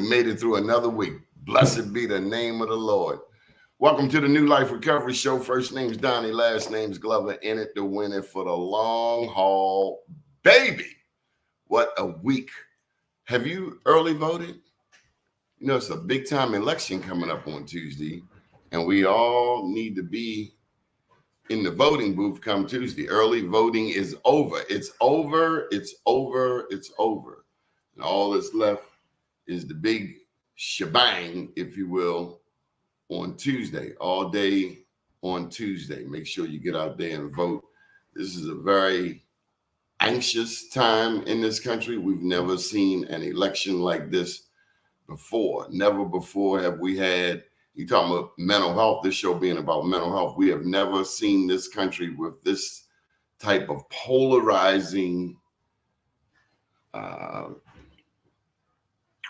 we made it through another week. Blessed be the name of the Lord. Welcome to the New Life Recovery Show. First name's Donnie, last name's Glover. In it to win it for the long haul, baby. What a week. Have you early voted? You know, it's a big time election coming up on Tuesday, and we all need to be in the voting booth come Tuesday. Early voting is over. It's over. It's over. It's over. And all that's left is the big shebang, if you will, on Tuesday, all day on Tuesday. Make sure you get out there and vote. This is a very anxious time in this country. We've never seen an election like this before. Never before have we had, you talking about mental health, this show being about mental health. We have never seen this country with this type of polarizing,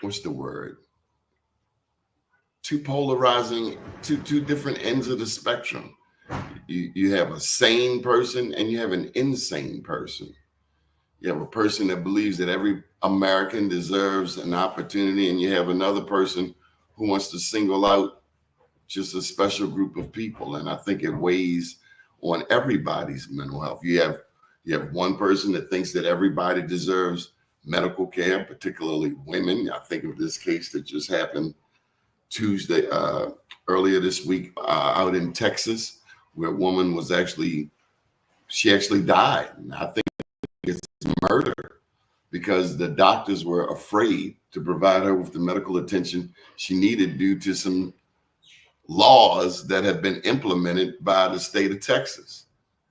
what's the word? Two different ends of the spectrum. You have a sane person and you have an insane person. You have a person that believes that every American deserves an opportunity, and you have another person who wants to single out just a special group of people. And I think it weighs on everybody's mental health. You have one person that thinks that everybody deserves medical care, particularly women. I think of this case that just happened Tuesday, earlier this week, out in Texas, where a woman was she actually died. And I think it's murder because the doctors were afraid to provide her with the medical attention she needed due to some laws that have been implemented by the state of Texas.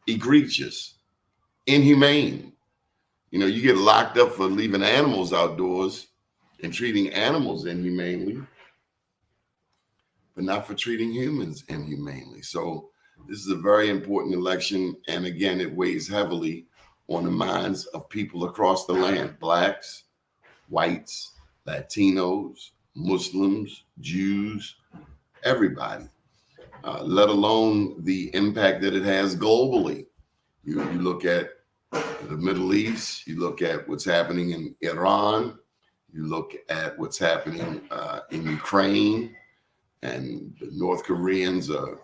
Egregious, inhumane. You know, you get locked up for leaving animals outdoors and treating animals inhumanely, but not for treating humans inhumanely. So this is a very important election. And again, it weighs heavily on the minds of people across the land: blacks, whites, Latinos, Muslims, Jews, everybody, let alone the impact that it has globally. You look at the Middle East, you look at what's happening in Iran, you look at what's happening in Ukraine, and the North Koreans are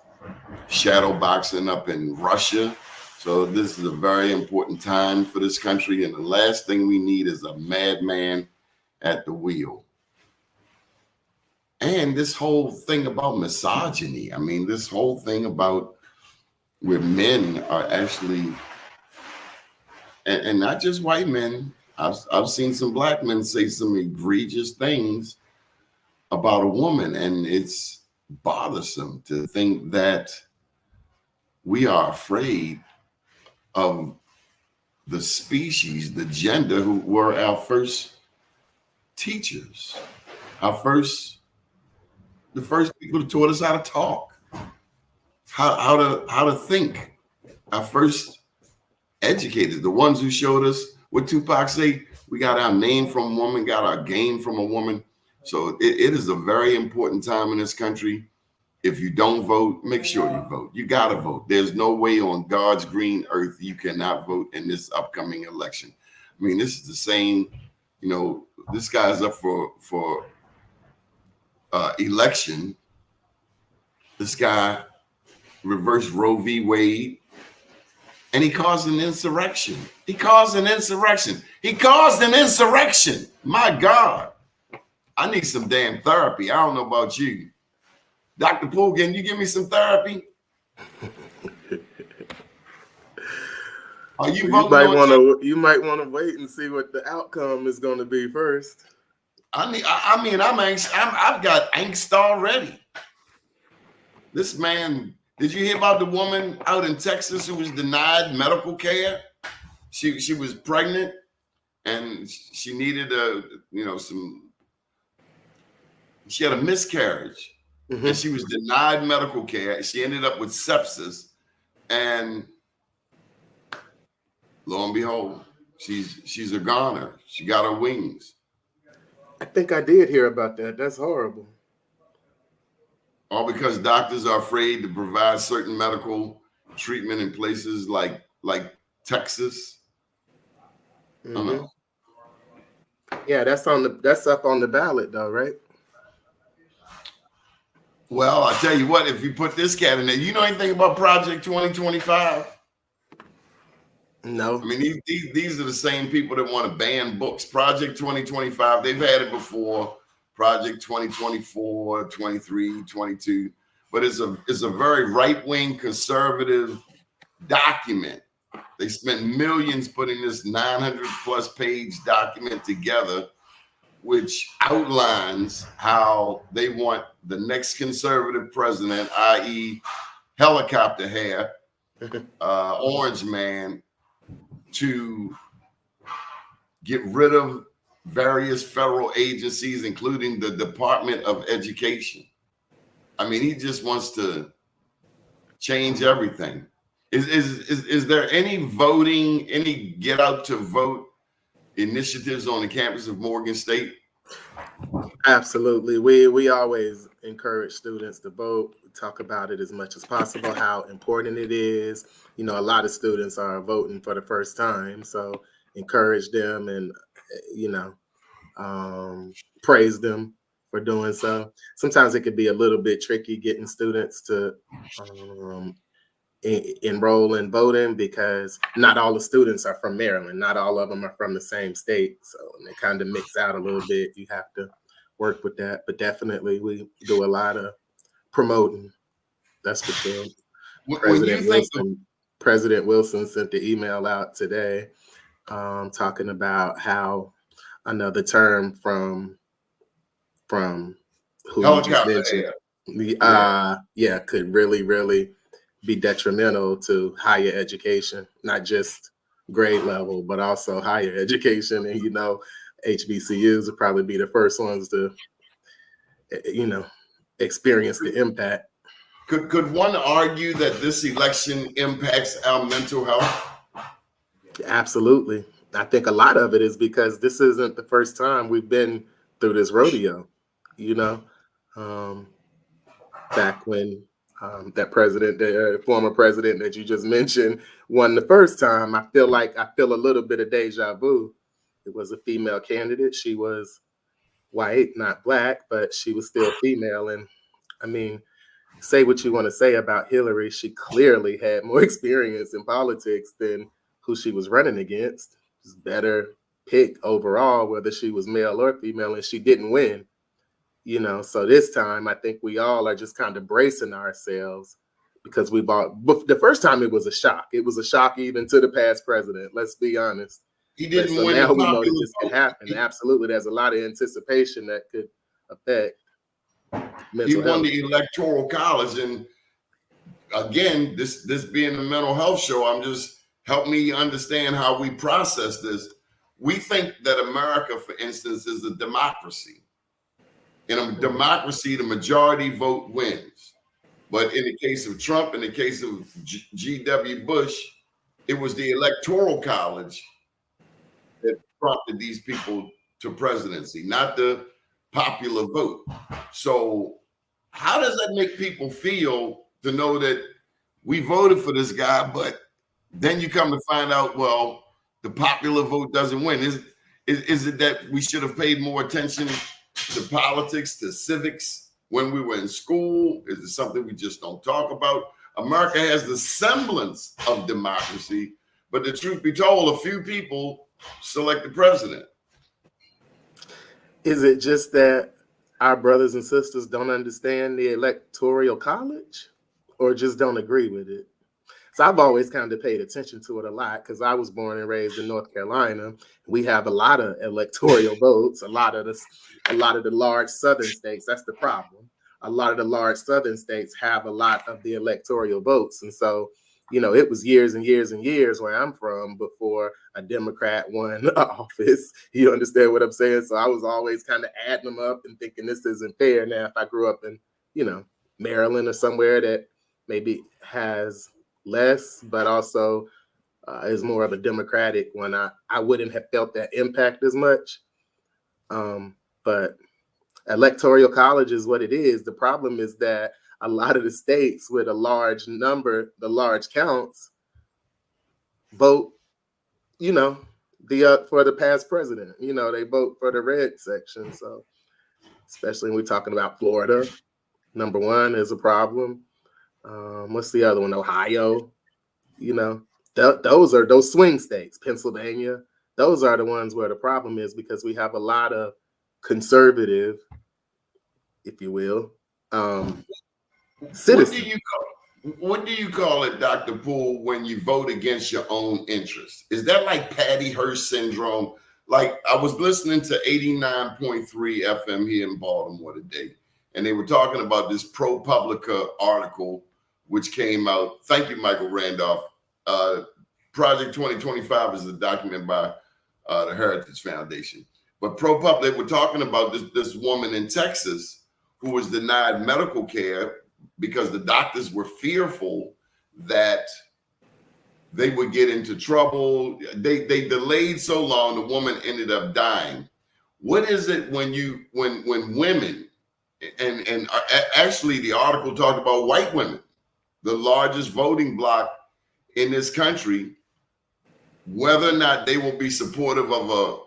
shadow boxing up in Russia. So this is a very important time for this country. And the last thing we need is a madman at the wheel. And this whole thing about misogyny. I mean, this whole thing about where men are actually, and not just white men. I've seen some black men say some egregious things about a woman, and it's bothersome to think that we are afraid of the species, the gender, who were our first teachers, the first people who taught us how to talk, how to think, our first educators, the ones who showed us what Tupac say, we got our name from a woman, got our game from a woman. So it is a very important time in this country. If you don't vote, make sure you vote. You got to vote. There's no way on God's green earth you cannot vote in this upcoming election. I mean, this is the same, you know, this guy's up for election. This guy reversed Roe v. Wade, and he caused an insurrection. He caused an insurrection. My God. I need some damn therapy. I don't know about you. Dr. Poole, can you give me some therapy? Are you voting? You might want to wait and see what the outcome is going to be first. I'm anxious. I've got angst already. This man, did you hear about the woman out in Texas who was denied medical care? She was pregnant and she needed she had a miscarriage. Mm-hmm. And she was denied medical care. She ended up with sepsis, and lo and behold, she's a goner. She got her wings. I think I did hear about that. That's horrible. All because doctors are afraid to provide certain medical treatment in places like Texas. Mm-hmm. I don't know. Yeah, that's up on the ballot though, right? Well, I tell you what, if you put this cat in there, you know anything about Project 2025? No. I mean, these are the same people that want to ban books. Project 2025, they've had it before. Project 2024, 23, 22. But it's a very right-wing conservative document. They spent millions putting this 900 plus page document together, which outlines how they want the next conservative president, i.e., helicopter hair, orange man, to get rid of various federal agencies, including the Department of Education. I mean, he just wants to change everything. Is there any voting, any get out to vote initiatives on the campus of Morgan State? Absolutely. We always encourage students to vote, talk about it as much as possible, how important it is. You know, a lot of students are voting for the first time, so encourage them and, you know, praise them for doing so. Sometimes it could be a little bit tricky getting students to um, enroll in voting because not all the students are from Maryland. Not all of them are from the same state. So they kind of mix out a little bit. You have to work with that. But definitely we do a lot of promoting. That's for sure. When you think of President Wilson sent the email out today talking about how another term from who you just helicopter mentioned, air, could really be detrimental to higher education, not just grade level, but also higher education. And, you know, HBCUs would probably be the first ones to, you know, experience the impact. could one argue that this election impacts our mental health? Absolutely. I think a lot of it is because this isn't the first time we've been through this rodeo, you know. Um, Back when that president, the former president that you just mentioned, won the first time, I feel a little bit of deja vu. It was a female candidate. She was white, not black, but she was still female. And I mean, say what you want to say about Hillary, she clearly had more experience in politics than who she was running against. It was better pick overall, whether she was male or female, and she didn't win. You know, so this time I think we all are just kind of bracing ourselves because but the first time it was a shock. It was a shock even to the past president, let's be honest. He But didn't so win the now we know that popular this could vote. happen. Absolutely. There's a lot of anticipation that could affect He mental won health. the electoral college, and again, this being a mental health show, I'm just help me understand how we process this. We think that America, for instance, is a democracy. In a democracy, the majority vote wins. But in the case of Trump, in the case of G.W. Bush, it was the electoral college that prompted these people to presidency, not the popular vote. So, how does that make people feel to know that we voted for this guy, but then you come to find out, well, the popular vote doesn't win? Is it that we should have paid more attention to politics, to civics when we were in school? Is it something we just don't talk about? America has the semblance of democracy, but the truth be told, a few people select the president. Is it just that our brothers and sisters don't understand the electoral college or just don't agree with it? So I've always kind of paid attention to it a lot because I was born and raised in North Carolina. We have a lot of electoral votes, a lot of the large southern states. That's the problem. A lot of the large southern states have a lot of the electoral votes. And so, you know, it was years and years and years where I'm from before a Democrat won office. You understand what I'm saying? So I was always kind of adding them up and thinking this isn't fair. Now, if I grew up in, you know, Maryland or somewhere that maybe has less, but also is more of a democratic one, I wouldn't have felt that impact as much. But electoral college is what it is. The problem is that a lot of the states with a large number, the large counts, vote, you know, for the past president. You know, they vote for the red section. So especially when we're talking about Florida, Number one is a problem. What's the other one? Ohio. You know, those are those swing states. Pennsylvania. Those are the ones where the problem is because we have a lot of conservative, if you will, citizens. What do you call it, Dr. Poole, when you vote against your own interests? Is that like Patty Hearst syndrome? Like I was listening to 89.3 FM here in Baltimore today, and they were talking about this ProPublica article, which came out. Thank you, Michael Randolph. Project 2025 is a document by the Heritage Foundation. But ProPublica, they were talking about this woman in Texas who was denied medical care because the doctors were fearful that they would get into trouble. They delayed so long, the woman ended up dying. What is it when women, and actually the article talked about white women, the largest voting bloc in this country, whether or not they will be supportive of a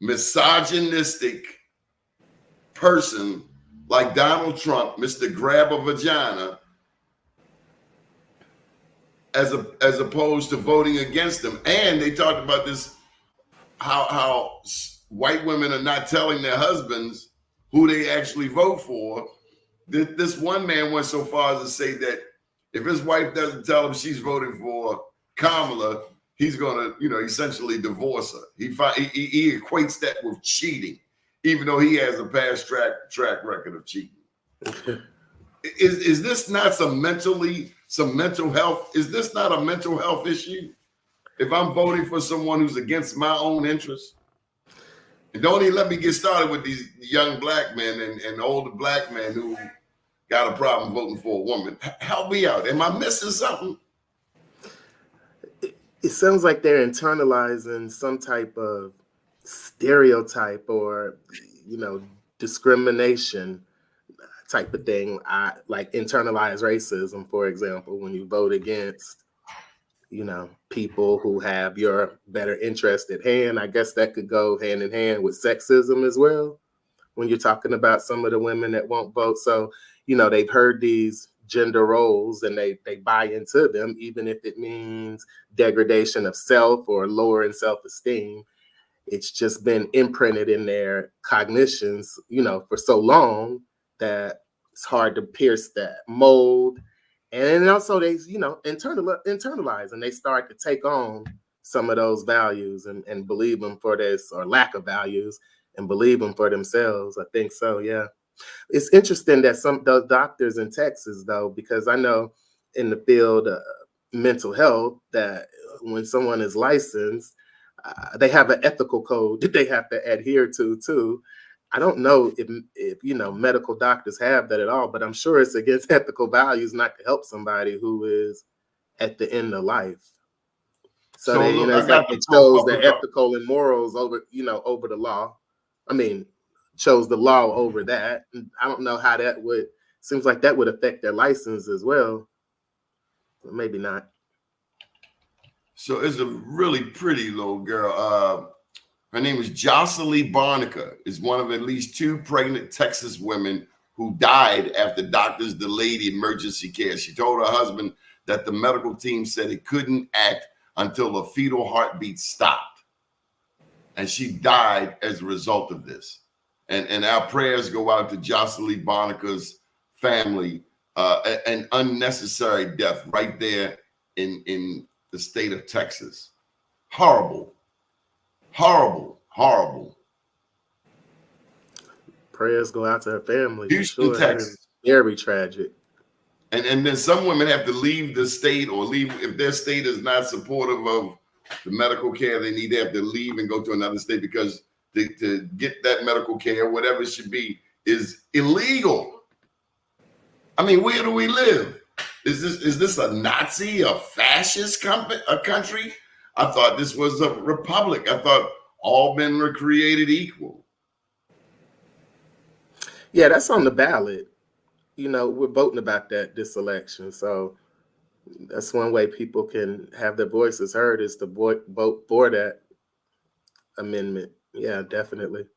misogynistic person like Donald Trump, Mr. Grab a Vagina, as opposed to voting against them. And they talked about this, how white women are not telling their husbands who they actually vote for. This one man went so far as to say that if his wife doesn't tell him she's voting for Kamala, he's going to, essentially divorce her. He equates that with cheating, even though he has a past track record of cheating. Is this not some mental health? Is this not a mental health issue? If I'm voting for someone who's against my own interests, and don't even let me get started with these young black men and older black men who got a problem voting for a woman. Help me out. Am I missing something? It sounds like they're internalizing some type of stereotype or, discrimination type of thing. Like internalized racism, for example, when you vote against, people who have your better interest at hand. I guess that could go hand in hand with sexism as well, when you're talking about some of the women that won't vote. So, they've heard these gender roles and they buy into them, even if it means degradation of self or lowering self-esteem. It's just been imprinted in their cognitions, for so long that it's hard to pierce that mold. And also they, internalize and they start to take on some of those values and believe them for this, or lack of values, and believe them for themselves. I think so, yeah. It's interesting that some those doctors in Texas, though, because I know in the field of mental health that when someone is licensed, they have an ethical code that they have to adhere to too. I don't know if medical doctors have that at all, but I'm sure it's against ethical values not to help somebody who is at the end of life. So they, look, it's like they chose the ethical and morals over, over the law. I mean, chose the law over that. I don't know how that would. Seems like that would affect their license as well. But maybe not. So it's a really pretty little girl. Her name is Jocelyn Barnica. Is one of at least 2 pregnant Texas women who died after doctors delayed emergency care. She told her husband that the medical team said it couldn't act until the fetal heartbeat stopped. And she died as a result of this. And our prayers go out to Jocelyn Barnica's family. An unnecessary death right there in the state of Texas. Horrible. Prayers go out to her family. Houston, Texas. Very tragic. And then some women have to leave the state or leave if their state is not supportive of the medical care they need. They have to leave and go to another state because to get that medical care, whatever it should be, is illegal. I mean, where do we live? Is this a Nazi, a fascist country? I thought this was a republic. I thought all men were created equal. Yeah, that's on the ballot. We're voting about that this election. So that's one way people can have their voices heard, is to vote for that amendment. Yeah, definitely.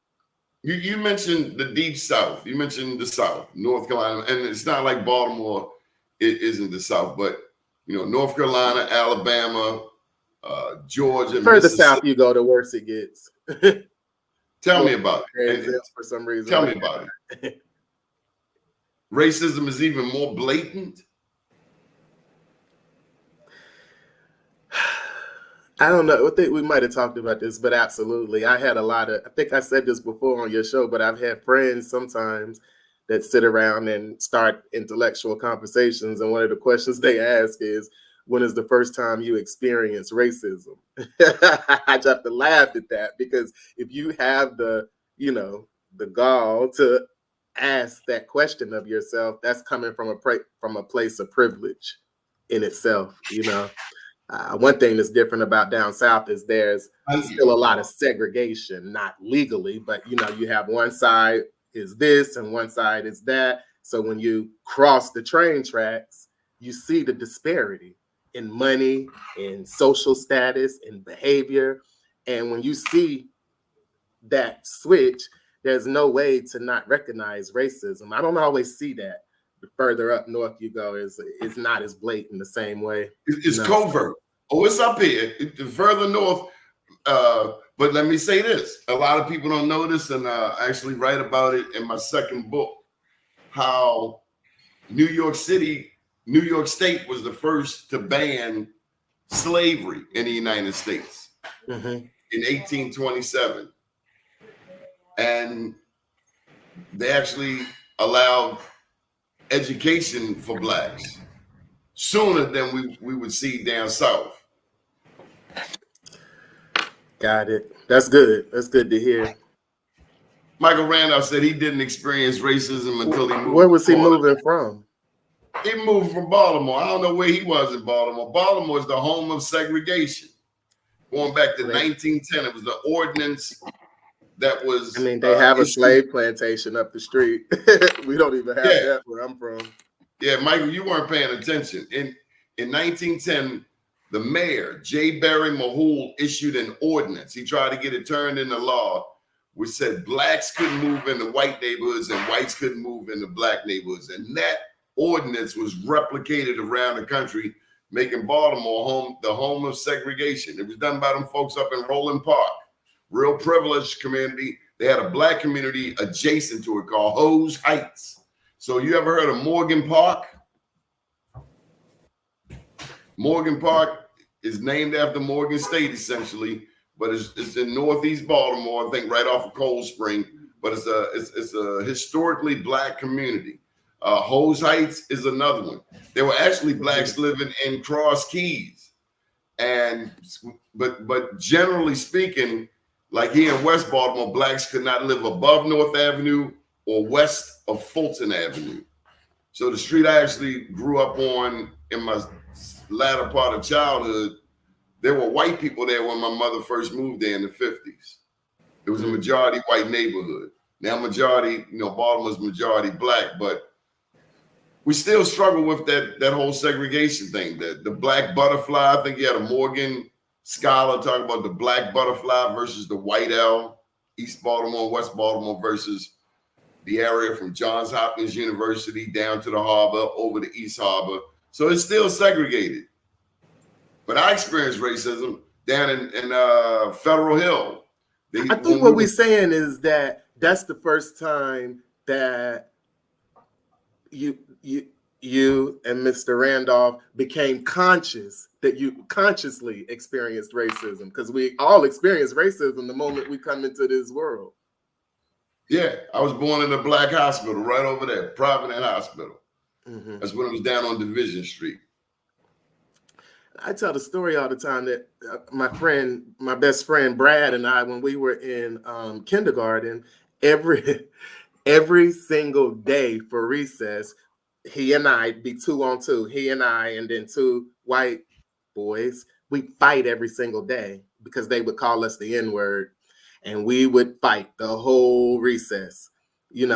You mentioned the deep South. You mentioned the South, North Carolina, and it's not like Baltimore it isn't the South, but North Carolina, Alabama, Georgia, Further south Mississippi. you go, the worse it gets. Tell me about it. And For some reason. tell me about it. Racism is even more blatant. I don't know. I think we might have talked about this, but absolutely. I think I said this before on your show, but I've had friends sometimes that sit around and start intellectual conversations. And one of the questions they ask is, when is the first time you experienced racism? I just have to laugh at that, because if you have the gall to ask that question of yourself, that's coming from a place of privilege in itself, One thing that's different about down south is there's still a lot of segregation, not legally, but you have one side is this and one side is that. So when you cross the train tracks, you see the disparity in money, in social status, in behavior. And when you see that switch, there's no way to not recognize racism. I don't always see that. The further up north you go, it's not as blatant the same way. It's covert. Oh, it's up here. Further north. But let me say this. A lot of people don't know this, and I actually write about it in my second book, how New York State was the first to ban slavery in the United States in 1827. And they actually allowed education for blacks sooner than we would see down south. Got it. That's good. That's good to hear. Michael Randolph said he didn't experience racism until he moved. Where was he moving from? He moved from Baltimore. I don't know where he was in Baltimore. Baltimore is the home of segregation. Going back to 1910, it was the ordinance that was. I mean, they have a slave plantation up the street. We don't even have that where I'm from. Yeah, Michael, you weren't paying attention. In 1910, the mayor, J. Barry Poole, issued an ordinance. He tried to get it turned into law, which said blacks couldn't move into white neighborhoods and whites couldn't move into black neighborhoods. And that ordinance was replicated around the country, making Baltimore the home of segregation. It was done by them folks up in Roland Park, real privileged community. They had a black community adjacent to it called Hose Heights. So you ever heard of Morgan Park? Morgan Park is named after Morgan State, essentially, but it's in northeast Baltimore, I think right off of Cold Spring, but it's a historically black community. Hose Heights is another one. There were actually blacks living in Cross Keys. But generally speaking, like here in West Baltimore, blacks could not live above North Avenue or west of Fulton Avenue. So the street I actually grew up on in my latter part of childhood, there were white people there when my mother first moved there in the 50s. It was a majority white neighborhood. Now majority, Baltimore's majority black, but we still struggle with that whole segregation thing. The black butterfly, I think you had a Morgan scholar talking about the black butterfly versus the white L, East Baltimore, West Baltimore versus the area from Johns Hopkins University down to the harbor, over to East Harbor. So it's still segregated. But I experienced racism down in Federal Hill. I think what we're saying is that that's the first time that you and Mr. Randolph became conscious, that you consciously experienced racism, because we all experience racism the moment we come into this world. Yeah, I was born in a black hospital right over there, Providence Hospital. That's when it was down on Division Street. I tell the story all the time that my best friend Brad and I, when we were in kindergarten, every single day for recess, he and I'd be 2-on-2, he and I, and then two white boys. We'd fight every single day because they would call us the N-word, and we would fight the whole recess.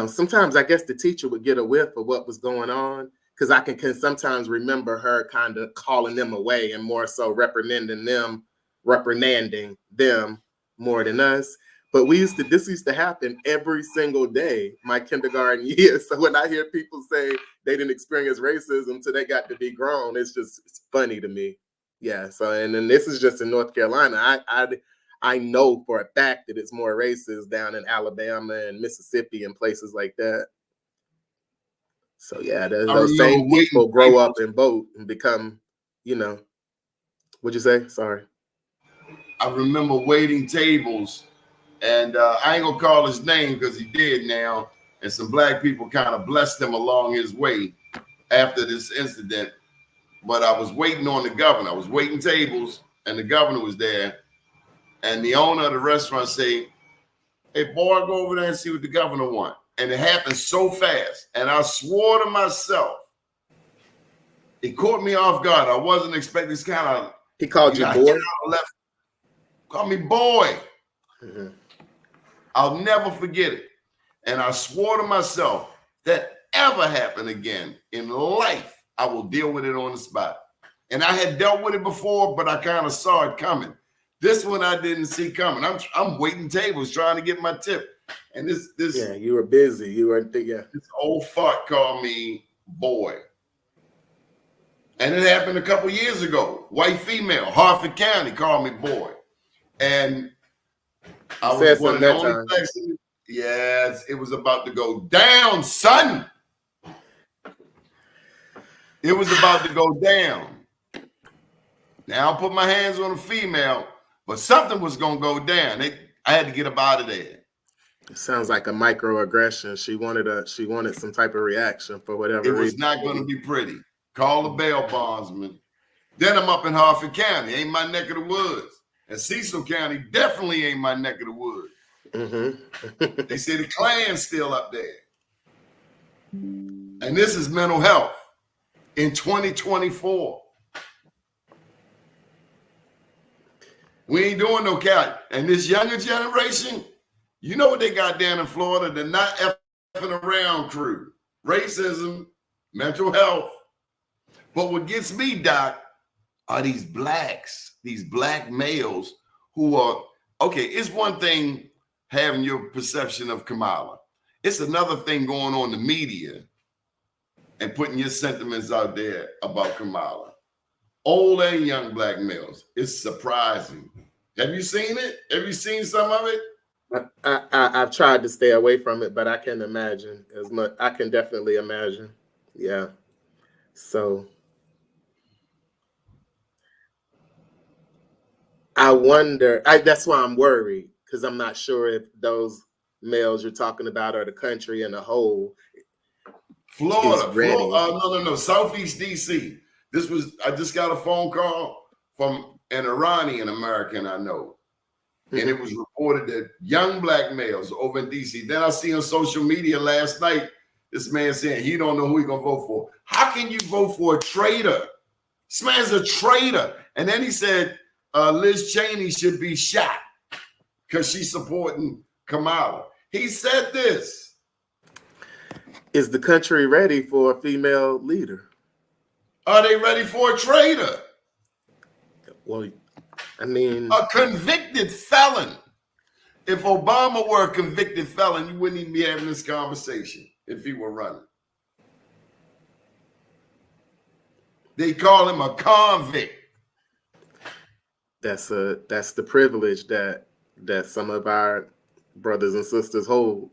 Sometimes I guess the teacher would get a whiff of what was going on, because I can sometimes remember her kind of calling them away and more so reprimanding them more than us. But this used to happen every single day my kindergarten year. So when I hear people say they didn't experience racism until they got to be grown, it's funny to me. Yeah. So and then this is just in North Carolina. I know for a fact that it's more racist down in Alabama and Mississippi and places like that. So yeah, those same people grow up and vote and become, what'd you say? Sorry. I remember waiting tables, and I ain't gonna call his name because he did now, and some black people kind of blessed him along his way after this incident. But I was waiting on the governor. I was waiting tables, and the governor was there, and the owner of the restaurant say, "Hey, boy, go over there and see what the governor want." And it happened so fast, and I swore to myself. It caught me off guard. I wasn't expecting this kind of. He called you boy? Call me boy. Mm-hmm. I'll never forget it. And I swore to myself that ever happen again in life, I will deal with it on the spot. And I had dealt with it before, but I kind of saw it coming. This one I didn't see coming. I'm waiting tables trying to get my tip. And this yeah, you were busy. You weren't thinking. This old fuck called me boy. And it happened a couple years ago. White female, Harford County, called me boy. And I was one of the only places. Yes, it was about to go down, son. It was about to go down. Now I'll put my hands on a female, but something was gonna go down. I had to get up out of there. It sounds like a microaggression. She wanted some type of reaction for whatever reason. It was not going to be pretty. Call the bail bondsman. Then I'm up in Harford County, ain't my neck of the woods. And Cecil County definitely ain't my neck of the woods. Mm-hmm. They say the Klan's still up there. And this is mental health in 2024. We ain't doing no count. And this younger generation, you know what they got down in Florida? They're not effing around crew. Racism, mental health. But what gets me, Doc, are these blacks, these black males who are, okay, it's one thing having your perception of Kamala. It's another thing going on in the media and putting your sentiments out there about Kamala. Old and young black males. It's surprising. Have you seen it? Have you seen some of it? I've tried to stay away from it, but I can imagine as much. I can definitely imagine. Yeah. So I wonder, that's why I'm worried, because I'm not sure if those males you're talking about are the country in a whole. Florida. No. Southeast DC. I just got a phone call from an Iranian American I know. And it was reported that young black males over in DC. Then I see on social media last night, this man saying he don't know who he's going to vote for. How can you vote for a traitor? This man's a traitor. And then he said Liz Cheney should be shot because she's supporting Kamala. He said this. Is the country ready for a female leader? Are they ready for a traitor? Well, I mean, a convicted felon. If Obama were a convicted felon, you wouldn't even be having this conversation if he were running. They call him a convict. That's the privilege that some of our brothers and sisters hold.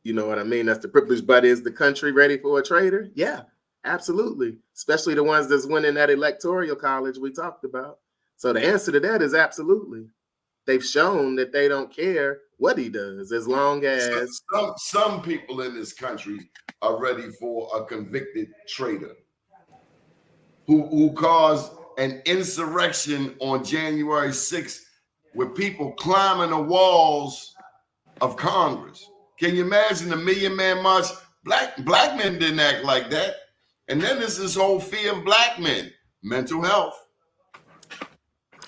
You know what I mean? That's the privilege. But is the country ready for a traitor? Yeah, absolutely. Especially the ones that's winning that electoral college we talked about. So the answer to that is absolutely. They've shown that they don't care what he does as long as some people in this country are ready for a convicted traitor who caused an insurrection on January 6th with people climbing the walls of Congress. Can you imagine the Million Man March? Black men didn't act like that. And then there's this whole fear of black men, mental health.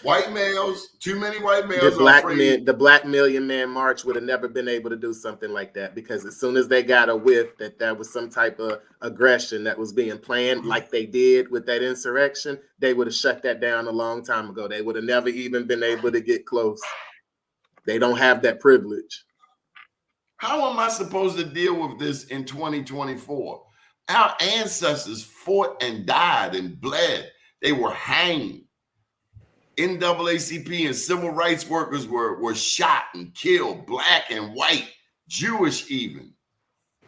White males, too many white males. The Black Million Man March would have never been able to do something like that, because as soon as they got a whiff that there was some type of aggression that was being planned, like they did with that insurrection, they would have shut that down a long time ago. They would have never even been able to get close. They don't have that privilege. How am I supposed to deal with this in 2024? Our ancestors fought and died and bled. They were hanged. NAACP and civil rights workers were shot and killed, black and white, Jewish even,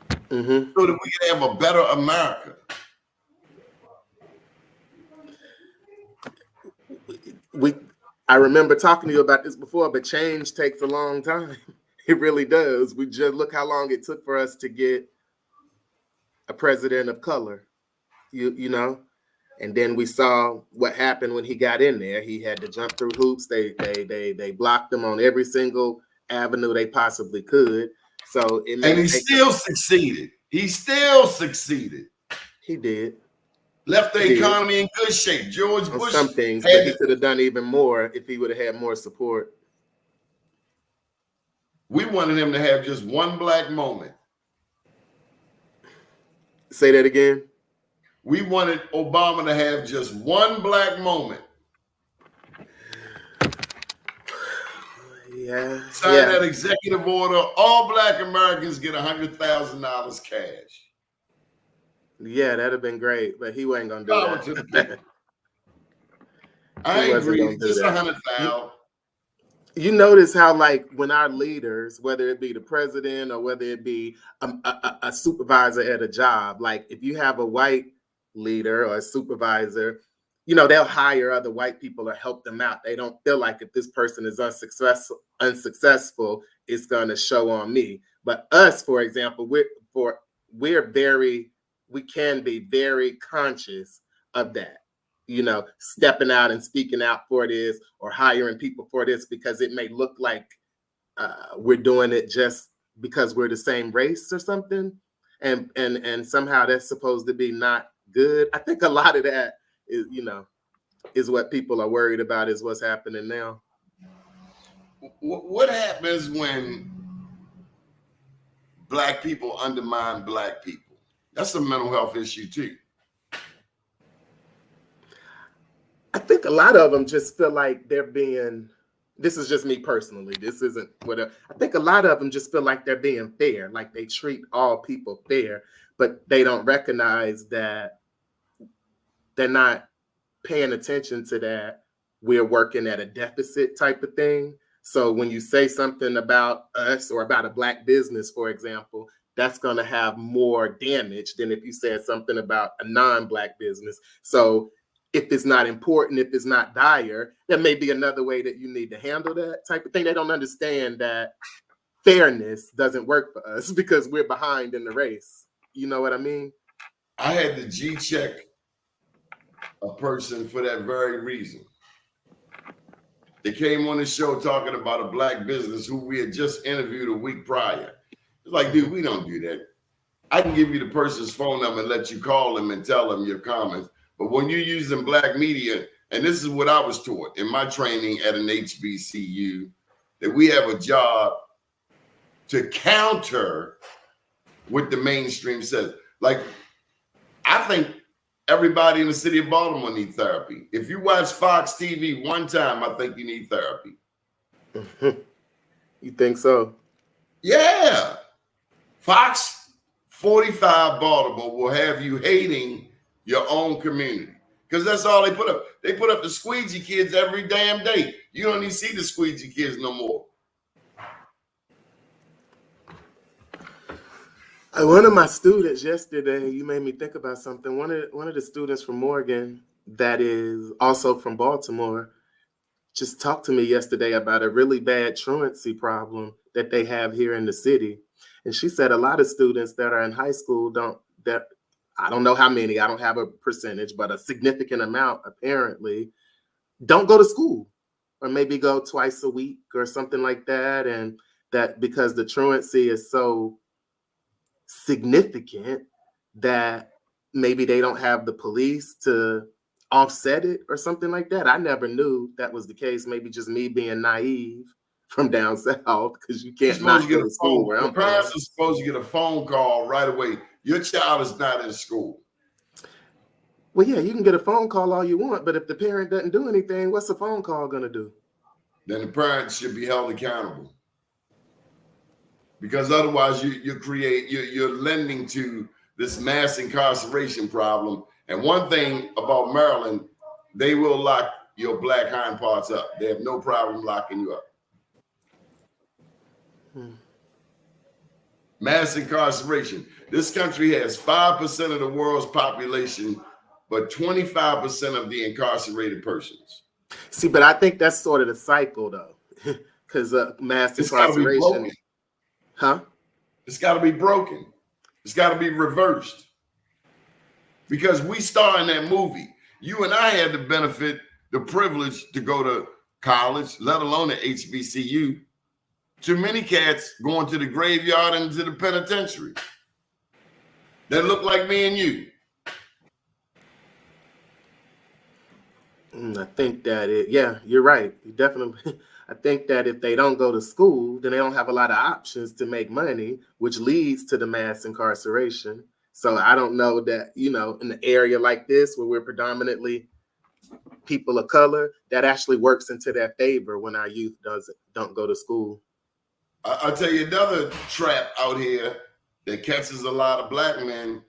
so that we can have a better America. I remember talking to you about this before, but change takes a long time. It really does. We just look how long it took for us to get a president of color, you know, and then we saw what happened when he got in there. He had to jump through hoops. They blocked him on every single avenue they possibly could. So it and he still succeeded. He still succeeded. He did. Left the economy in good shape. George Bush some things, but he could have done even more if he would have had more support. We wanted him to have just one black moment. Say that again. We wanted Obama to have just one black moment. Yeah. Sign that executive order. All black Americans get $100,000 cash. Yeah, that'd have been great, but he wasn't gonna do that. I agree. Just 100,000. You notice how, like, when our leaders, whether it be the president or whether it be a supervisor at a job, like if you have a white leader or a supervisor, you know, they'll hire other white people or help them out. They don't feel like if this person is unsuccessful, it's going to show on me. But us, for example, we can be very conscious of that. You know, stepping out and speaking out for this or hiring people for this because it may look like we're doing it just because we're the same race or something. And somehow that's supposed to be not good. I think a lot of that is, you know, is what people are worried about is what's happening now. What happens when black people undermine black people? That's a mental health issue too. I think a lot of them just feel like they're being, this is just me personally, this isn't whatever. I think a lot of them just feel like they're being fair, like they treat all people fair, but they don't recognize that they're not paying attention to that. We're working at a deficit type of thing. So when you say something about us or about a black business, for example, that's going to have more damage than if you said something about a non-black business. So if it's not important, if it's not dire, there may be another way that you need to handle that type of thing. They don't understand that fairness doesn't work for us because we're behind in the race. You know what I mean? I had to G-check a person for that very reason. They came on the show talking about a black business who we had just interviewed a week prior. It's like, dude, we don't do that. I can give you the person's phone number and let you call them and tell them your comments. But when you're using black media, and this is what I was taught in my training at an HBCU, that we have a job to counter what the mainstream says. Like, I think everybody in the city of Baltimore needs therapy. If you watch Fox TV one time, I think you need therapy. You think so? Yeah. Fox 45 Baltimore will have you hating your own community because that's all they put up. They put up the squeegee kids every damn day. You don't even see the squeegee kids no more. One of my students yesterday, you made me think about something. One of the students from Morgan that is also from Baltimore just talked to me yesterday about a really bad truancy problem that they have here in the city. And she said a lot of students that are in high school I don't know how many, I don't have a percentage, but a significant amount apparently don't go to school or maybe go twice a week or something like that. And that because the truancy is so significant that maybe they don't have the police to offset it or something like that. I never knew that was the case. Maybe just me being naive from down south because you can't not go to school where I'm from. Parents are supposed to get a phone call right away. Your child is not in school. Well, yeah, you can get a phone call all you want, but if the parent doesn't do anything, what's the phone call going to do? then the parents should be held accountable. Because otherwise you're lending to this mass incarceration problem. And one thing about Maryland, they will lock your black hind parts up. They have no problem locking you up. Mass incarceration. This country has 5% of the world's population, but 25% of the incarcerated persons. See, but I think that's sort of the cycle, though, because mass incarceration. Huh? It's got to be broken. It's got to be reversed. Because we star in that movie. You and I had the benefit, the privilege to go to college, let alone at HBCU. Too many cats going to the graveyard and to the penitentiary that look like me and you. I think that yeah, you're right. You definitely. I think that if they don't go to school, then they don't have a lot of options to make money, which leads to the mass incarceration. So I don't know that, in an area like this where we're predominantly people of color, that actually works into their favor when our youth don't go to school. I'll tell you another trap out here that catches a lot of black men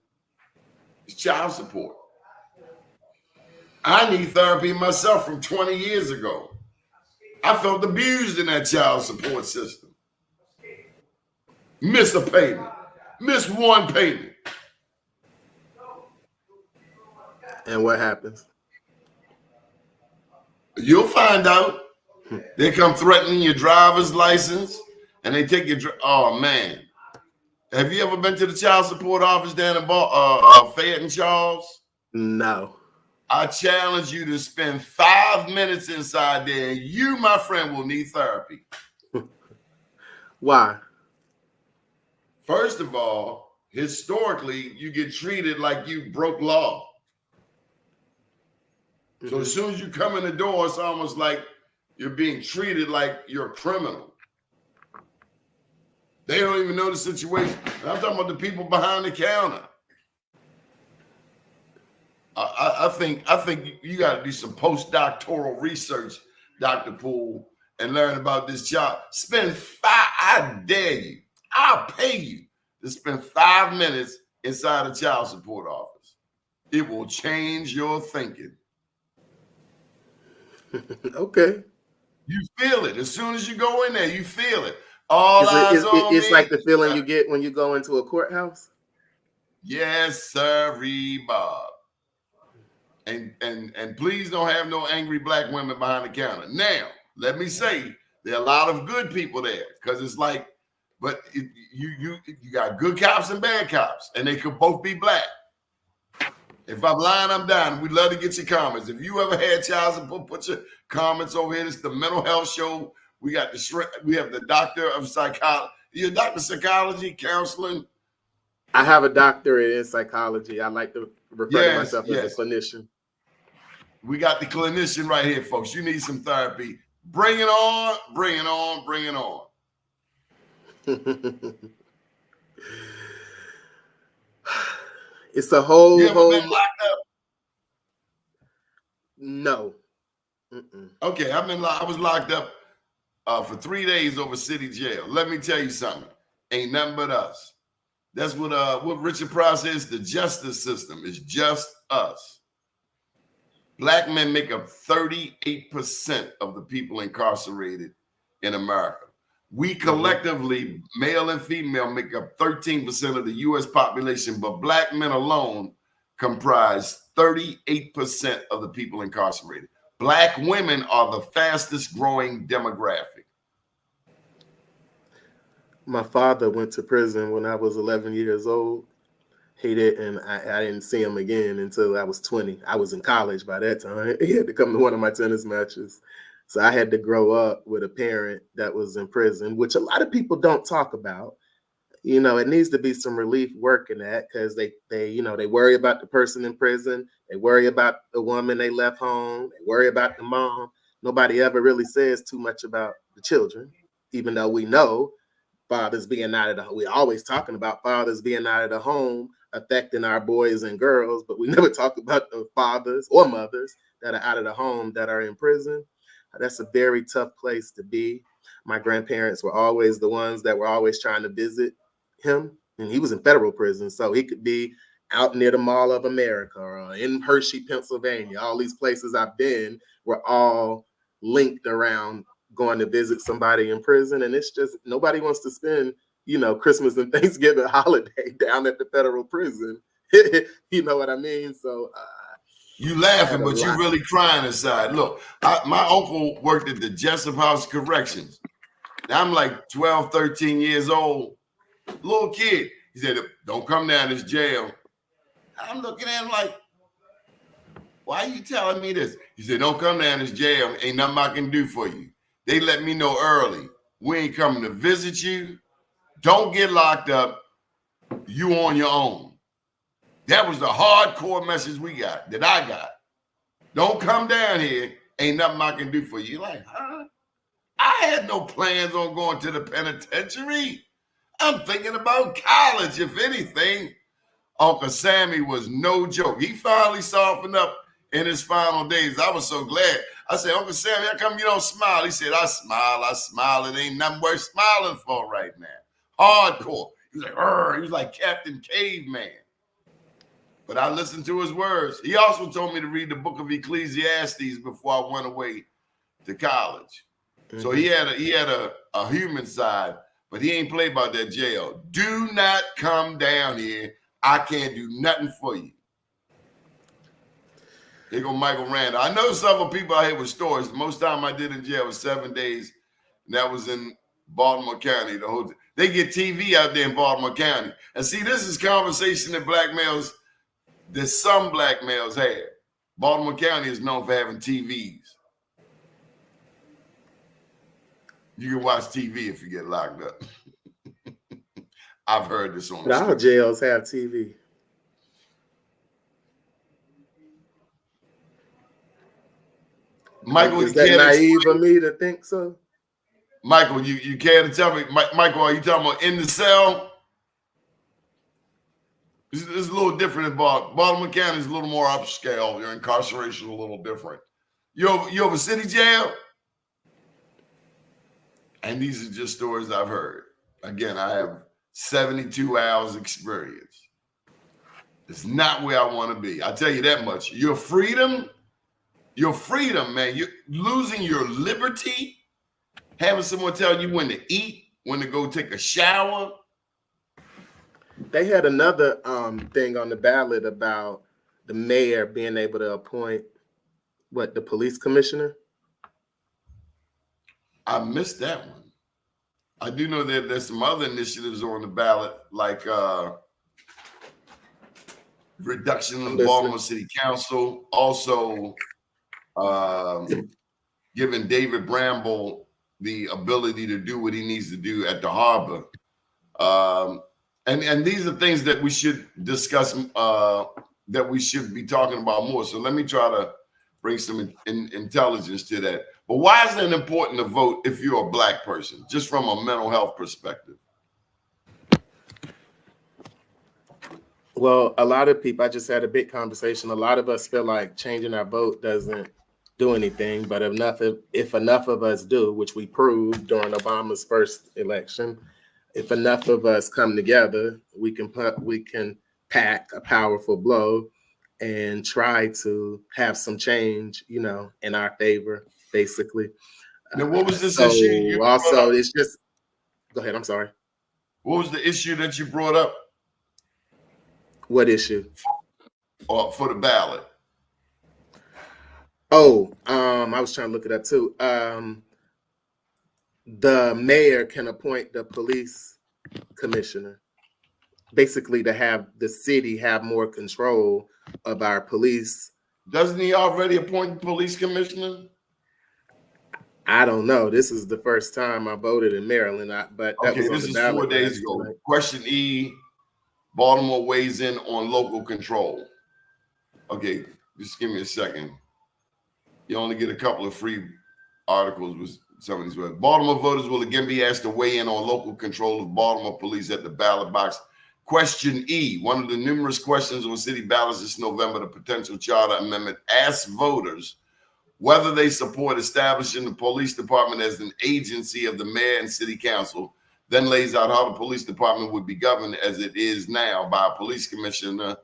is child support. I need therapy myself from 20 years ago. I felt abused in that child support system. Miss a payment. Miss one payment. And what happens? You'll find out. They come threatening your driver's license and they take your... Oh, man. Have you ever been to the child support office down in Fayette and Charles? No. I challenge you to spend 5 minutes inside there, and you, my friend, will need therapy. Why? First of all, historically, you get treated like you broke law. So as soon as you come in the door, it's almost like you're being treated like you're a criminal. They don't even know the situation. And I'm talking about the people behind the counter. I think you got to do some postdoctoral research, Dr. Poole, and learn about this job. I dare you, I'll pay you to spend 5 minutes inside a child support office. It will change your thinking. Okay. You feel it. As soon as you go in there, you feel it. All eyes on me. It's like the feeling you get when you go into a courthouse? Yes, sir, Bob. And please don't have no angry black women behind the counter. Now, let me say, there are a lot of good people there because it's like, but you got good cops and bad cops, and they could both be black. If I'm lying, I'm down. We'd love to get your comments. If you ever had child support, put your comments over here. This is the mental health show. We have the doctor of psychology. You're a doctor of psychology, counseling. I have a doctorate in psychology. I like to refer to myself as a clinician. We got the clinician right here, folks. You need some therapy. Bring it on, bring it on, bring it on. It's a whole... You ever been locked up? No. Okay, I was locked up for 3 days over city jail. Let me tell you something. Ain't nothing but us. That's what Richard Pryor says. The justice system is just us. Black men make up 38% of the people incarcerated in America. We collectively, male and female, make up 13% of the U.S. population, but black men alone comprise 38% of the people incarcerated. Black women are the fastest growing demographic. My father went to prison when I was 11 years old. He didn't. I didn't see him again until I was 20. I was in college by that time. He had to come to one of my tennis matches. So I had to grow up with a parent that was in prison, which a lot of people don't talk about. It needs to be some relief work in that because they worry about the person in prison. They worry about the woman they left home. They worry about the mom. Nobody ever really says too much about the children, even though we know fathers being out of the home. We're always talking about fathers being out of the home affecting our boys and girls, but we never talk about the fathers or mothers that are out of the home that are in prison. That's a very tough place to be. My grandparents were always the ones that were always trying to visit him, and he was in federal prison, so he could be out near the Mall of America or in Hershey, Pennsylvania. All these places I've been were all linked around going to visit somebody in prison, and it's just nobody wants to spend, Christmas and Thanksgiving holiday down at the federal prison. You know what I mean? So you laughing, but you really crying inside. Look, my uncle worked at the Jessup House Corrections. Now I'm like 12, 13 years old, little kid. He said, "Don't come down this jail." I'm looking at him like, "Why are you telling me this?" He said, "Don't come down this jail. Ain't nothing I can do for you. They let me know early. We ain't coming to visit you. Don't get locked up. You on your own." That was the hardcore message that I got. Don't come down here. Ain't nothing I can do for you. You're like, huh? I had no plans on going to the penitentiary. I'm thinking about college, if anything. Uncle Sammy was no joke. He finally softened up in his final days. I was so glad. I said, "Uncle Sammy, how come you don't smile?" He said, I smile. It ain't nothing worth smiling for right now. Hardcore. He was like, "Arr." He was like Captain Caveman. But I listened to his words. He also told me to read the book of Ecclesiastes before I went away to college. Mm-hmm. So he had a human side, but he ain't played about that jail. Do not come down here. I can't do nothing for you. Here go Michael Randall. I know some people out here with stories. The most time I did in jail was 7 days, and that was in Baltimore County. They get TV out there in Baltimore County. And see, this is conversation that some black males have. Baltimore County is known for having TVs. You can watch TV if you get locked up. I've heard this on the Our jails have TV. Michael, is that naive of me to think so? Michael, you care to tell me? Michael, are you talking about in the cell? It's a little different in Baltimore County. Is a little more upscale. Your incarceration is a little different. You have a city jail? And these are just stories I've heard. Again, I have 72 hours experience. It's not where I want to be. I'll tell you that much. Your freedom, man. You're losing your liberty. Having someone tell you when to eat, when to go take a shower. They had another thing on the ballot about the mayor being able to appoint the police commissioner. I missed that one. I do know that there's some other initiatives on the ballot, like reduction of the Baltimore City Council, also giving David Bramble the ability to do what he needs to do at the harbor. And these are things that we should discuss, that we should be talking about more. So let me try to bring some intelligence to that. But why is it important to vote if you're a black person, just from a mental health perspective? Well, a lot of people, I just had a big conversation. A lot of us feel like changing our vote doesn't do anything, but if enough of us do, which we proved during Obama's first election, if enough of us come together, we can pack a powerful blow and try to have some change, in our favor, basically. Now, what was this issue? Also, it's just, go ahead. I'm sorry. What was the issue that you brought up? What issue? For the ballot. Oh, I was trying to look it up too. The mayor can appoint the police commissioner, basically to have the city have more control of our police. Doesn't he already appoint the police commissioner? I don't know. This is the first time I voted in Maryland, but that was on this the is ballot 4 days ago. Right? Question E, Baltimore weighs in on local control. Okay, just give me a second. You only get a couple of free articles with some of these words. Baltimore voters will again be asked to weigh in on local control of Baltimore police at the ballot box. Question E, one of the numerous questions on city ballots this November, the potential charter amendment asks voters whether they support establishing the police department as an agency of the mayor and city council, then lays out how the police department would be governed as it is now by a police commissioner,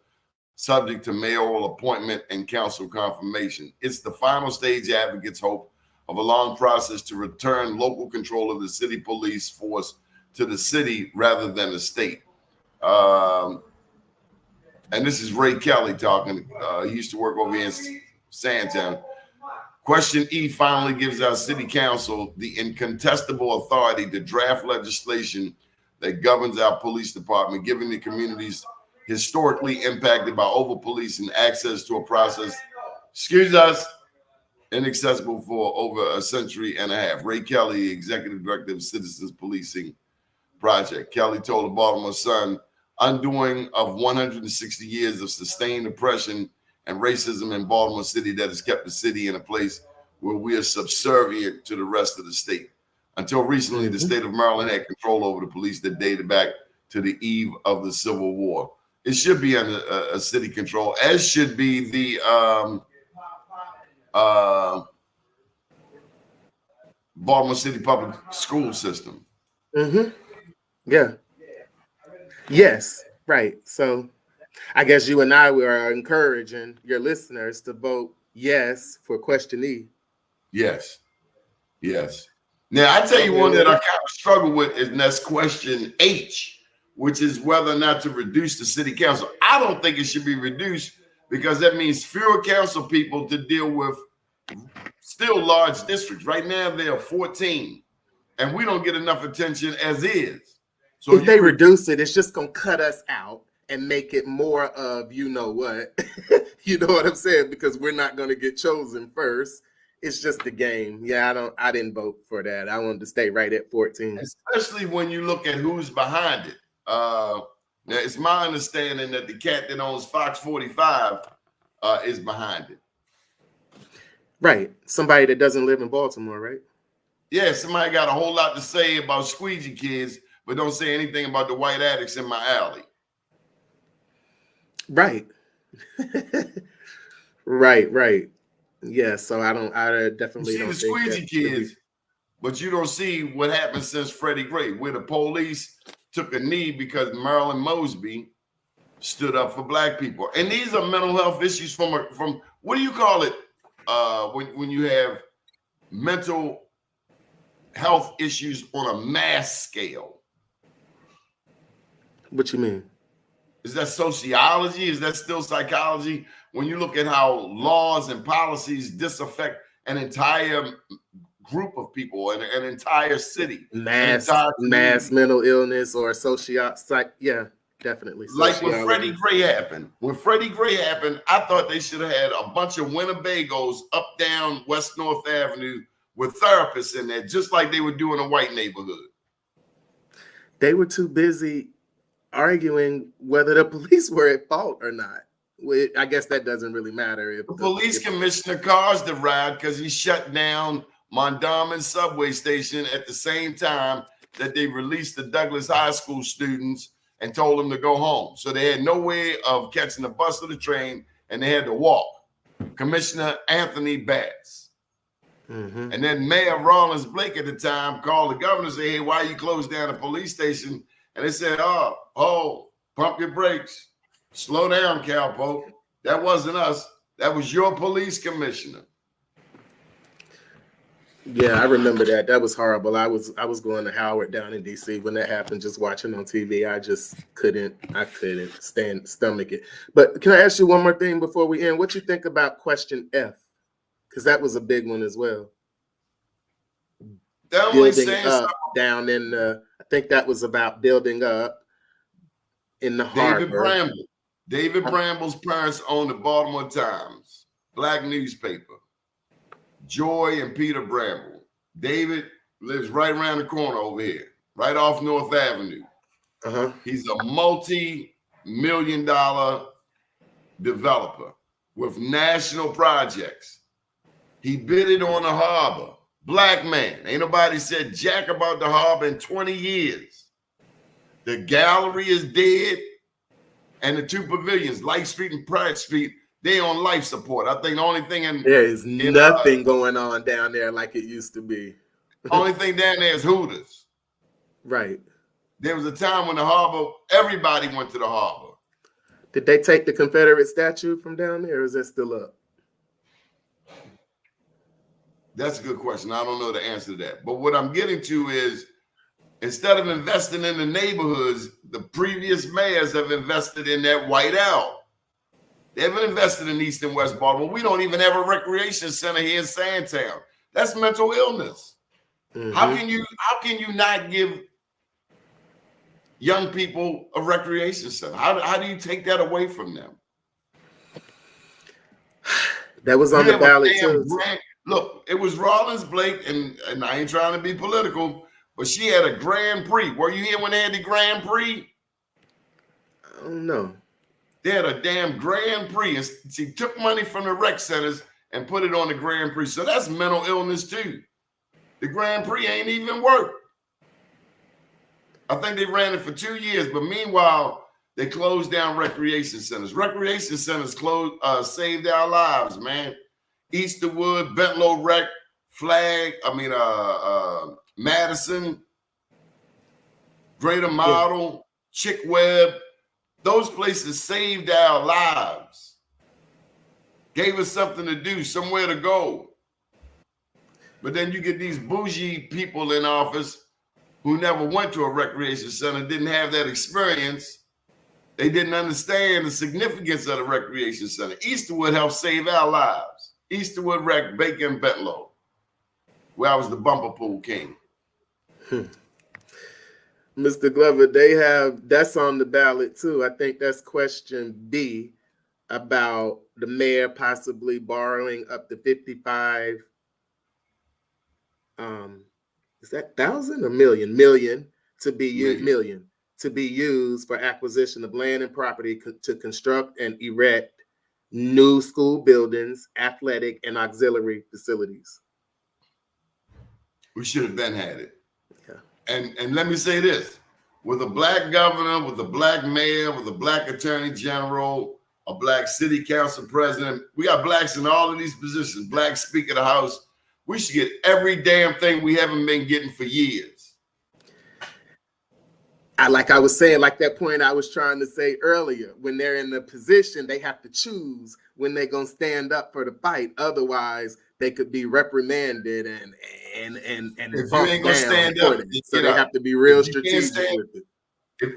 subject to mayoral appointment and council confirmation. It's the final stage advocates hope of a long process to return local control of the city police force to the city rather than the state. And this is Ray Kelly talking. He used to work over here in Sandtown. Question E finally gives our city council the incontestable authority to draft legislation that governs our police department, giving the communities historically impacted by over-policing access to a process, inaccessible for over a century and a half. Ray Kelly, Executive Director of Citizens Policing Project. Kelly told the Baltimore Sun, undoing of 160 years of sustained oppression and racism in Baltimore City that has kept the city in a place where we are subservient to the rest of the state. Until recently, the state of Maryland had control over the police that dated back to the eve of the Civil War. It should be under a city control, as should be the Baltimore City public school system. Yeah. Yes, right. So I guess you and I were encouraging your listeners to vote yes for question E. Yes. Yes. Now, I tell you one that I kind of struggle with, and that's question H, which is whether or not to reduce the city council. I don't think it should be reduced because that means fewer council people to deal with still large districts. Right now, there are 14, and we don't get enough attention as is. So if they reduce it, it's just going to cut us out and make it more of you know what. You know what I'm saying? Because we're not going to get chosen first. It's just the game. Yeah, I didn't vote for that. I wanted to stay right at 14. Especially when you look at who's behind it. Now, it's my understanding that the cat that owns Fox 45 is behind it. Right. Somebody that doesn't live in Baltimore, right? Yeah, somebody got a whole lot to say about squeegee kids, but don't say anything about the white addicts in my alley. Right. Right. Yeah, so I definitely you see don't the think squeegee kids, but you don't see what happened since Freddie Gray, where the police took a knee because Marilyn Mosby stood up for black people. And these are mental health issues from what do you call it when you have mental health issues on a mass scale? What you mean? Is that sociology? Is that still psychology? When you look at how laws and policies disaffect an entire group of people, an entire city, mass mental illness or yeah, definitely. Like when Freddie Gray happened. When Freddie Gray happened, I thought they should have had a bunch of Winnebagos up down West North Avenue with therapists in there, just like they would do in a white neighborhood. They were too busy arguing whether the police were at fault or not. I guess that doesn't really matter. If the police commissioner caused the riot because he shut down Mondawmin subway station at the same time that they released the Douglas High School students and told them to go home. So they had no way of catching the bus or the train, and they had to walk. Commissioner Anthony Batts. And then Mayor Rollins Blake at the time called the governor and said, hey, why you closed down the police station? And they said, oh, pump your brakes. Slow down, Cowpoke. That wasn't us. That was your police commissioner. Yeah, I remember that. That was horrible. I was going to Howard down in DC when that happened, just watching on TV. I just couldn't stomach it. But can I ask you one more thing before we end? What you think about question F? Because that was a big one as well. Building up down in I think that was about building up in the harbor. David Bramble's parents owned the Baltimore Times, black newspaper. Joy and Peter Bramble. David lives right around the corner over here, right off North Avenue. He's a multi-million-dollar developer with national projects. He bidded on the harbor. Black man. Ain't nobody said jack about the harbor in 20 years. The gallery is dead. And the two pavilions, Light Street and Pratt Street, They on life support. I think the only thing there is nothing going on down there like it used to be. Only thing down there is Hooters. Right. There was a time when the harbor, everybody went to the harbor. Did they take the Confederate statue from down there, or is that still up? That's a good question. I don't know the answer to that. But what I'm getting to is, instead of investing in the neighborhoods, the previous mayors have invested in that White Owl. They haven't invested in East and West Baltimore. We don't even have a recreation center here in Sandtown. That's mental illness. Mm-hmm. How can you not give young people a recreation center? How do you take that away from them? That was on the ballot too. Look, it was Rawlins Blake, and I ain't trying to be political, but she had a Grand Prix. Were you here when they had the Grand Prix? I don't know. They had a damn Grand Prix, and she took money from the rec centers and put it on the Grand Prix. So that's mental illness too. The Grand Prix ain't even work. I think they ran it for 2 years, but meanwhile, they closed down recreation centers. Recreation centers saved our lives, man. Easterwood, Bentlow Rec, Madison, Greater Model, Chick Webb. Those places saved our lives. Gave us something to do, somewhere to go. But then you get these bougie people in office who never went to a recreation center, didn't have that experience. They didn't understand the significance of the recreation center. Easterwood helped save our lives. Easterwood Rec, Bacon, Bentlow, where I was the bumper pool king. Mr. Glover, that's on the ballot too. I think that's question B, about the mayor possibly borrowing up to 55, is that 1,000 or million to be used for acquisition of land and property to construct and erect new school buildings, athletic and auxiliary facilities. We should have been had it. Yeah. And let me say this, with a black governor, with a black mayor, with a black attorney general, a black city council president, we got blacks in all of these positions, black speaker of the house. We should get every damn thing we haven't been getting for years. Like I was saying, like that point I was trying to say earlier, when they're in the position, they have to choose when they're going to stand up for the fight. Otherwise, they could be reprimanded and if you ain't gonna stand up, so they have to be real strategic with it.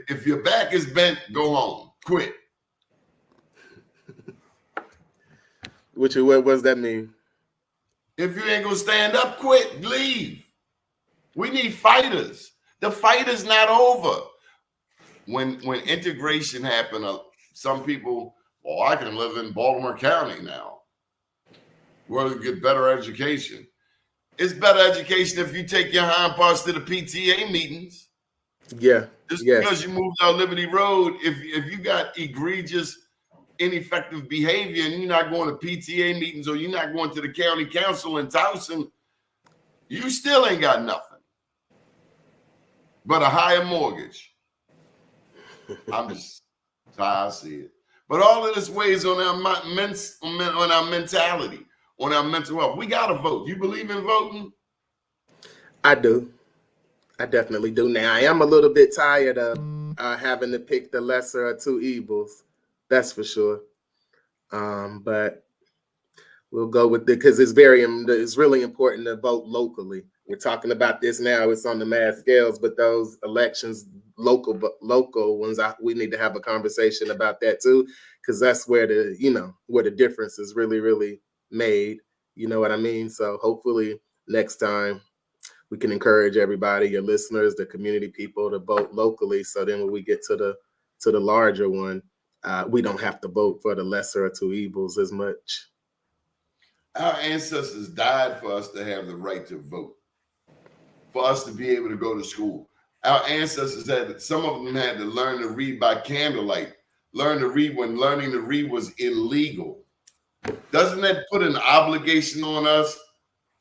If your back is bent, go home. Quit. What does that mean? If you ain't gonna stand up, quit. Leave. We need fighters. The fight is not over. When integration happened, some people, I can live in Baltimore County now. We'll get better education. It's better education if you take your hind parts to the PTA meetings. Yeah. Just because you moved out Liberty Road, if you got egregious, ineffective behavior and you're not going to PTA meetings or you're not going to the county council in Towson, you still ain't got nothing but a higher mortgage. That's how I see it. But all of this weighs on our mentality, on our mental health. We got to vote. You believe in voting? I do. I definitely do. Now, I am a little bit tired of having to pick the lesser of two evils. That's for sure. But we'll go with it because it's really important to vote locally. We're talking about this now. It's on the mass scales, but those elections, local ones, we need to have a conversation about that too, because that's where the difference is really, really made. You know what I mean? So hopefully next time we can encourage everybody, your listeners, the community people, to vote locally. So then when we get to the larger one, we don't have to vote for the lesser of two evils as much. Our ancestors died for us to have the right to vote, for us to be able to go to school. Our ancestors some of them had to learn to read by candlelight, learn to read when learning to read was illegal. Doesn't that put an obligation on us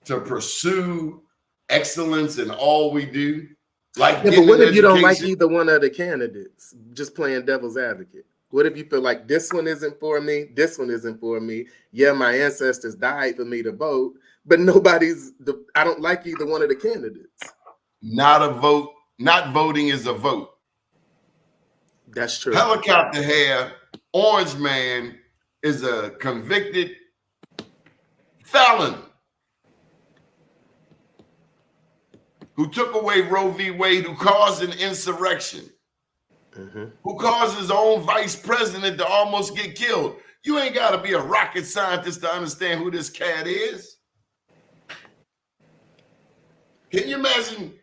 to pursue excellence in all we do? Like, but what if you don't like either one of the candidates? Just playing devil's advocate. What if you feel like this one isn't for me? This one isn't for me. Yeah, my ancestors died for me to vote, but I don't like either one of the candidates. Not a vote. Not voting is a vote. That's true. Helicopter hair, orange man is a convicted felon who took away Roe v. Wade, who caused an insurrection, who caused his own vice president to almost get killed. You ain't got to be a rocket scientist to understand who this cat is. Can you imagine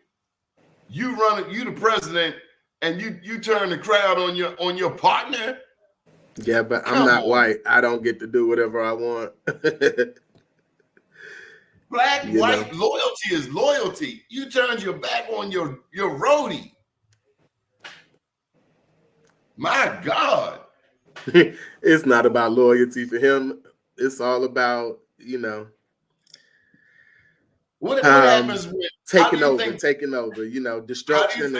you the president, and you turn the crowd on your partner? Yeah, but I'm not white. I don't get to do whatever I want. Black, white, loyalty is loyalty. You turned your back on your roadie. My God. It's not about loyalty for him. It's all about, what happens when taking over, destruction.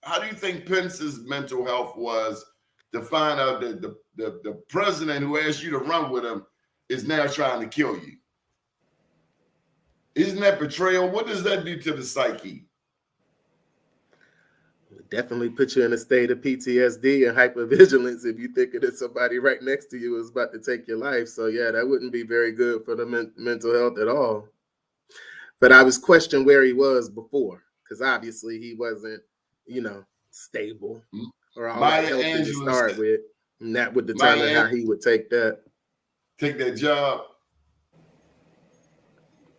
How do you think Pence's mental health was to find out that the president who asked you to run with him is now trying to kill you? Isn't that betrayal? What does that do to the psyche? Definitely put you in a state of PTSD and hypervigilance if you think that somebody right next to you is about to take your life. So yeah, that wouldn't be very good for the mental health at all. But I was questioning where he was before, because obviously he wasn't, stable or all that healthy to start with, and that would determine how he would take that job.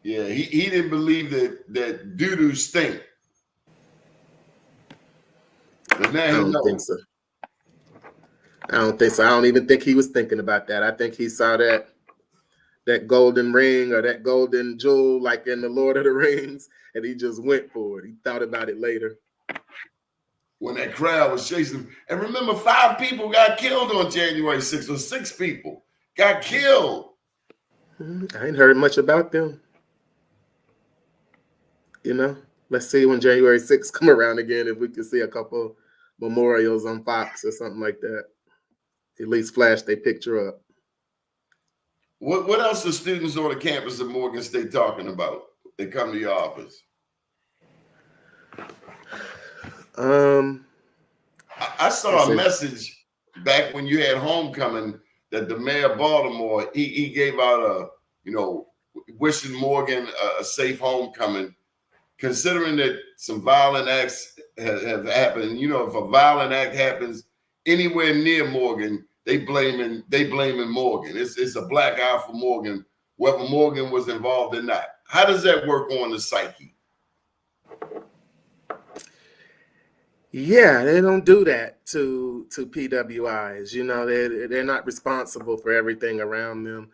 Yeah, he didn't believe that doo-doo stink. I don't think so. I don't even think he was thinking about that. I think he saw that golden ring or that golden jewel like in the Lord of the Rings, and he just went for it. He thought about it later. When that crowd was chasing him. And remember, 5 people got killed on January 6th, or 6 people got killed. I ain't heard much about them. Let's see when January 6th come around again, if we can see a couple memorials on Fox or something like that. At least flash their picture up. What else are students on the campus of Morgan State talking about? They come to your office. I saw a message back when you had homecoming that the mayor of Baltimore, he gave out wishing Morgan a safe homecoming, considering that some violent acts have happened. If a violent act happens anywhere near Morgan, they blaming Morgan. It's a black eye for Morgan, whether Morgan was involved or not. How does that work on the psyche? Yeah, they don't do that to PWIs. They're not responsible for everything around them.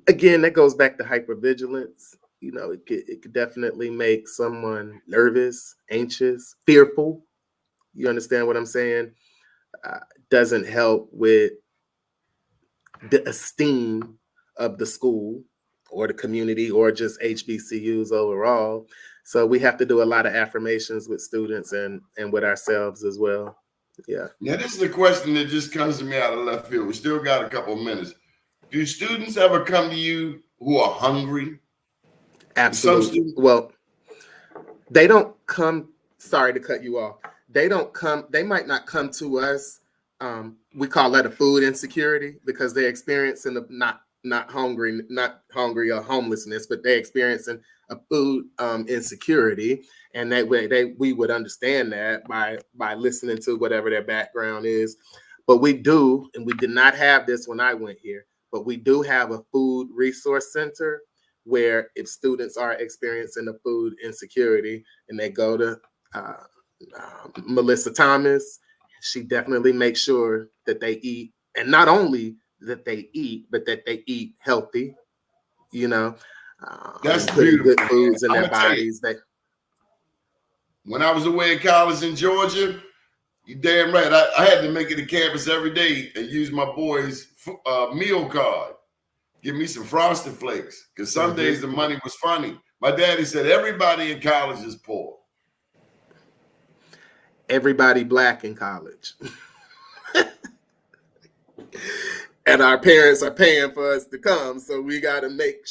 Again, that goes back to hypervigilance. It could definitely make someone nervous, anxious, fearful. You understand what I'm saying? Doesn't help with the esteem of the school or the community or just HBCUs overall. So we have to do a lot of affirmations with students and with ourselves as well. Yeah. Now, this is a question that just comes to me out of left field. We still got a couple of minutes. Do students ever come to you who are hungry? Absolutely. Well, they don't come. Sorry to cut you off. They don't come. They might not come to us. We call that a food insecurity, because they're experiencing not hungry or homelessness, but they're experiencing a food insecurity, and that way we would understand that by listening to whatever their background is. But we do, and we did not have this when I went here, but we do have a food resource center where if students are experiencing a food insecurity and they go to Melissa Thomas, she definitely makes sure that they eat, and not only that they eat, but that they eat healthy, That's putting beautiful. Good foods in their bodies. When I was away at college in Georgia, you damn right, I had to make it to campus every day and use my boys' meal card. Give me some Frosted Flakes, because some days the money was funny. My daddy said everybody in college is poor. Everybody black in college. And our parents are paying for us to come, so we got to make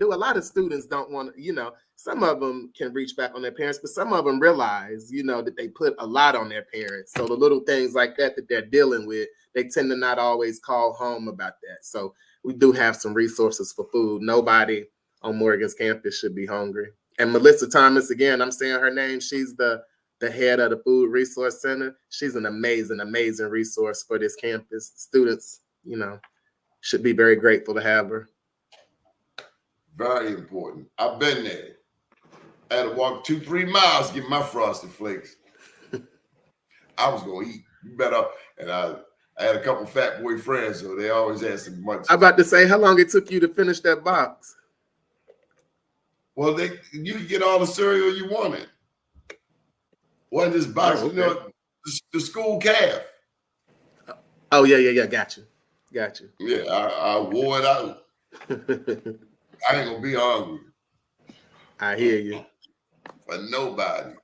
do. A lot of students don't want to, some of them can reach back on their parents, but some of them realize, that they put a lot on their parents. So the little things like that they're dealing with, they tend to not always call home about that. So we do have some resources for food. Nobody on Morgan's campus should be hungry. And Melissa Thomas, again, I'm saying her name. She's the head of the Food Resource Center. She's an amazing, amazing resource for this campus. Students, should be very grateful to have her. Very important. I've been there. I had to walk 2-3 miles to get my Frosted Flakes. I was going to eat. You better. And I had a couple fat boy friends, so they always had some munchies. I'm about to say, how long it took you to finish that box? Well, you could get all the cereal you wanted. Wasn't this box, okay. The school calf. Oh, yeah. Got you. Yeah, I wore it out. I ain't gonna be hungry. I hear you. For nobody.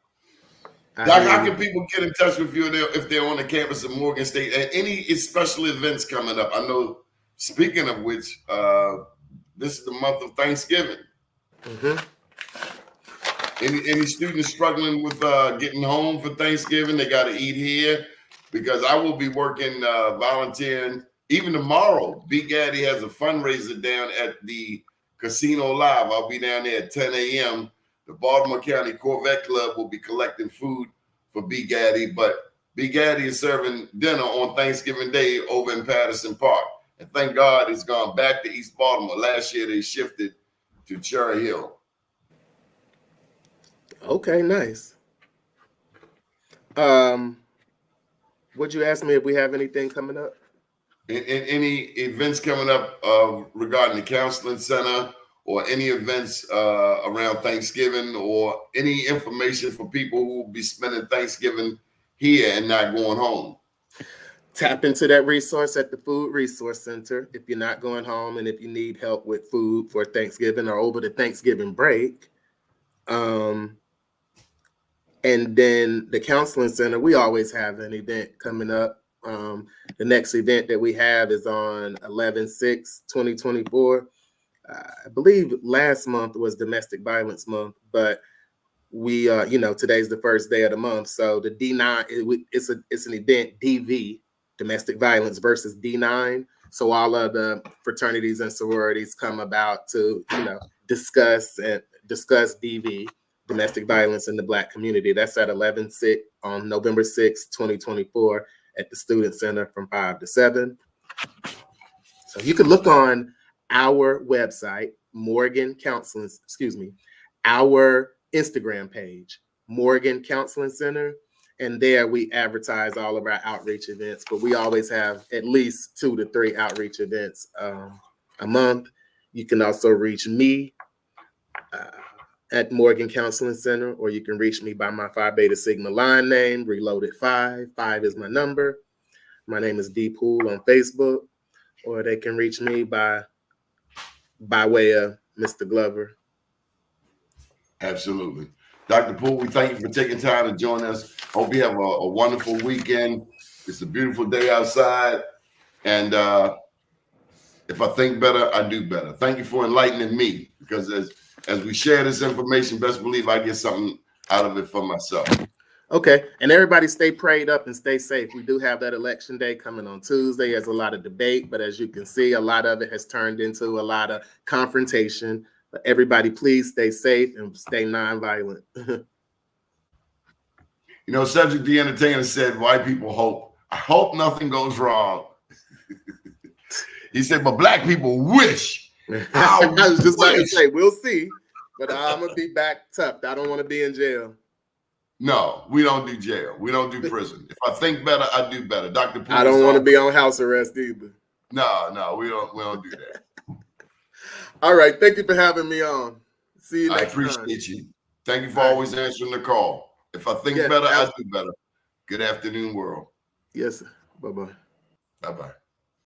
Doc, how can people get in touch with you if they're on the campus of Morgan State? And any special events coming up? I know, speaking of which, this is the month of Thanksgiving. Mm-hmm. Any students struggling with getting home for Thanksgiving? They got to eat here, because I will be working, volunteering. Even tomorrow, Big Gaddy has a fundraiser down at the Casino Live. I'll be down there at 10 a.m. The Baltimore County Corvette Club will be collecting food for Big Gaddy, but Big Gaddy is serving dinner on Thanksgiving Day over in Patterson Park. And thank God it's gone back to East Baltimore. Last year they shifted to Cherry Hill. Okay, nice. Would you ask me if we have anything coming up? Any events coming up regarding the counseling center, or any events around Thanksgiving, or any information for people who will be spending Thanksgiving here and not going home? Tap into that resource at the Food Resource Center if you're not going home, and if you need help with food for Thanksgiving or over the Thanksgiving break. And then the Counseling Center, we always have an event coming up. The next event that we have is on 11/6/2024. I believe last month was Domestic Violence Month, but we, today's the first day of the month. So the D9, it's an event, DV, Domestic Violence versus D9. So all of the fraternities and sororities come about to, discuss DV, domestic violence in the Black community. That's at 11/6 on November 6th, 2024 at the Student Center from 5 to 7. So you can look on our website, our Instagram page, Morgan Counseling Center. And there we advertise all of our outreach events, but we always have at least 2 to 3 outreach events a month. You can also reach me at Morgan Counseling Center, or you can reach me by my Phi Beta Sigma line name, Reloaded 5. 5 is my number. My name is D Poole on Facebook, or they can reach me by way of Mr. Glover. Absolutely. Dr. Poole, we thank you for taking time to join us. Hope you have a wonderful weekend. It's a beautiful day outside. And if I think better, I do better. Thank you for enlightening me, because as we share this information, best believe I get something out of it for myself. Okay. And everybody stay prayed up and stay safe. We do have that election day coming on Tuesday. There's a lot of debate, but as you can see, a lot of it has turned into a lot of confrontation. But everybody, please stay safe and stay nonviolent. Cedric the Entertainer said, white people hope. I hope nothing goes wrong. He said, but Black people wish. I was just about to say, we'll see. But I'm going to be back tough. I don't want to be in jail. No, we don't do jail. We don't do prison. If I think better, I do better. Dr. Poole, I don't want to be on house arrest either. No, we don't do that. All right. Thank you for having me on. See you next time. I appreciate you. Thank you for always answering the call. If I think better, I do better. Good afternoon, world. Yes, sir. Bye-bye. Bye-bye.